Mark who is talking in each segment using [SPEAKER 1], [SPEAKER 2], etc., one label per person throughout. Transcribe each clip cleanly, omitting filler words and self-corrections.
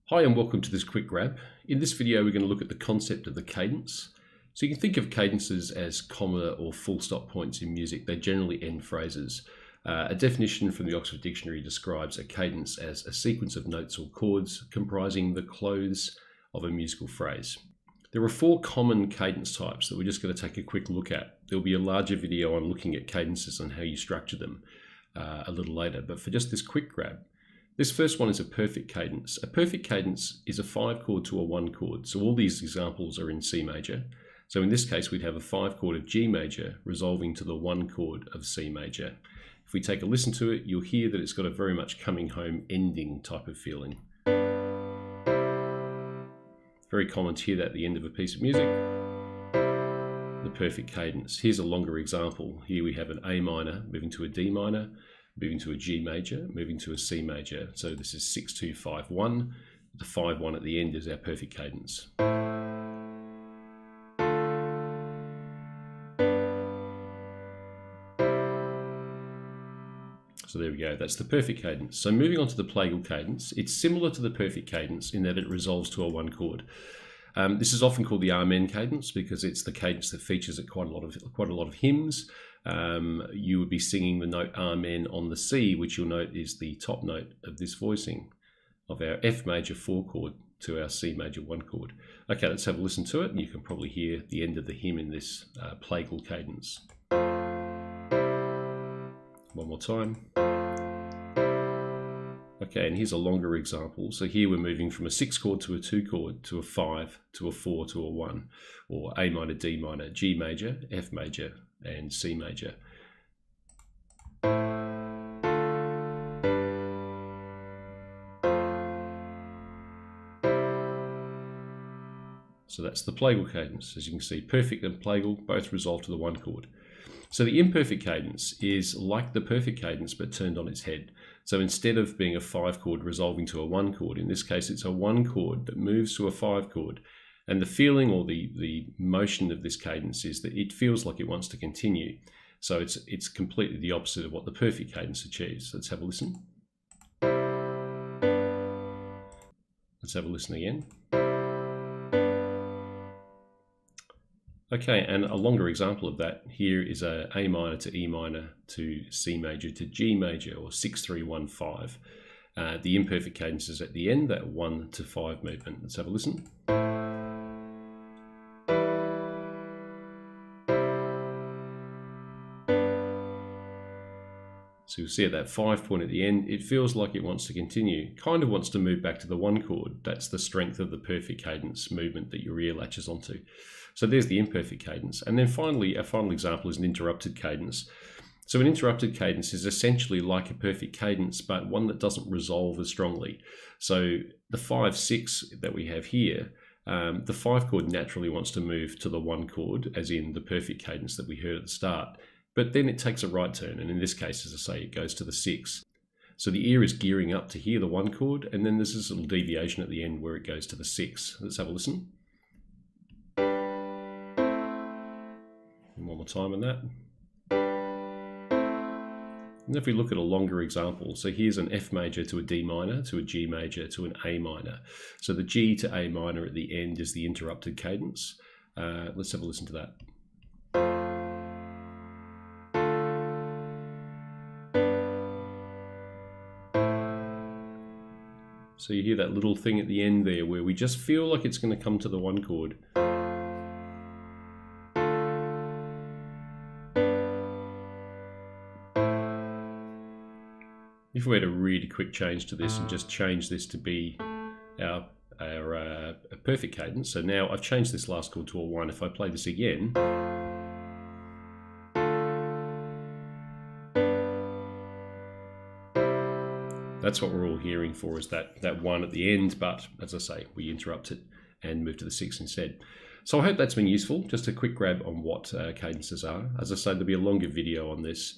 [SPEAKER 1] Hi and welcome to this quick grab. In this video we're going to look at the concept of the cadence. So you can think of cadences as comma or full stop points in music. They generally end phrases. A definition from the Oxford Dictionary describes a cadence as a sequence of notes or chords comprising the close of a musical phrase. There are four common cadence types that we're just going to take a quick look at. There'll be a larger video on looking at cadences and how you structure them a little later, but for just this quick grab, this first one is a perfect cadence. A perfect cadence is a 5 chord to a 1 chord. So all these examples are in C major. So in this case, we'd have a 5 chord of G major resolving to the 1 chord of C major. If we take a listen to it, you'll hear that it's got a very much coming home ending type of feeling. Very common to hear that at the end of a piece of music. The perfect cadence. Here's a longer example. Here we have an A minor moving to a D minor, moving to a G major, moving to a C major. So this is 6-2-5-1. The 5-1 at the end is our perfect cadence. So there we go, that's the perfect cadence. So moving on to the plagal cadence, it's similar to the perfect cadence in that it resolves to a 1 chord. This is often called the Amen cadence because it's the cadence that features at quite a lot of hymns. You would be singing the note Amen on the C, which you'll note is the top note of this voicing of our F major 4 chord to our C major 1 chord. Okay, let's have a listen to it, and you can probably hear the end of the hymn in this plagal cadence. One more time. Okay, and here's a longer example. So here we're moving from a 6 chord to a 2 chord to a 5 to a 4 to a 1, or A minor, D minor, G major, F major, and C major. So that's the plagal cadence. As you can see, perfect and plagal both resolve to the 1 chord. So the imperfect cadence is like the perfect cadence but turned on its head. So instead of being a 5 chord resolving to a 1 chord, in this case it's a 1 chord that moves to a 5 chord. And the feeling or the motion of this cadence is that it feels like it wants to continue. So it's completely the opposite of what the perfect cadence achieves. Let's have a listen. Let's have a listen again. Okay, and a longer example of that here is a A minor to E minor to C major to G major, or 6-3-1-5. The imperfect cadence is at the end, that 1 to 5 movement. Let's have a listen. So you'll see at that 5 point at the end, it feels like it wants to continue, kind of wants to move back to the 1 chord. That's the strength of the perfect cadence movement that your ear latches onto. So there's the imperfect cadence. And then finally, our final example is an interrupted cadence. So an interrupted cadence is essentially like a perfect cadence, but one that doesn't resolve as strongly. So the 5-6 that we have here, the 5 chord naturally wants to move to the 1 chord, as in the perfect cadence that we heard at the start. But then it takes a right turn, and in this case, as I say, it goes to the 6. So the ear is gearing up to hear the 1 chord, and then there's this little deviation at the end where it goes to the 6. Let's have a listen. And one more time on that. And if we look at a longer example, so here's an F major to a D minor, to a G major, to an A minor. So the G to A minor at the end is the interrupted cadence. Let's have a listen to that. So you hear that little thing at the end there where we just feel like it's going to come to the 1 chord. If we had a really quick change to this and just change this to be our perfect cadence. So now I've changed this last chord to a 1. If I play this again, that's what we're all hearing for, is that 1 at the end, but as I say, we interrupt it and move to the 6 instead. So I hope that's been useful. Just a quick grab on what cadences are. As I say, there'll be a longer video on this.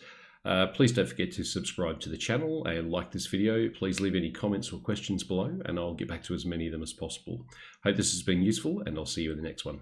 [SPEAKER 1] Please don't forget to subscribe to the channel and like this video. Please leave any comments or questions below, and I'll get back to as many of them as possible. Hope this has been useful, and I'll see you in the next one.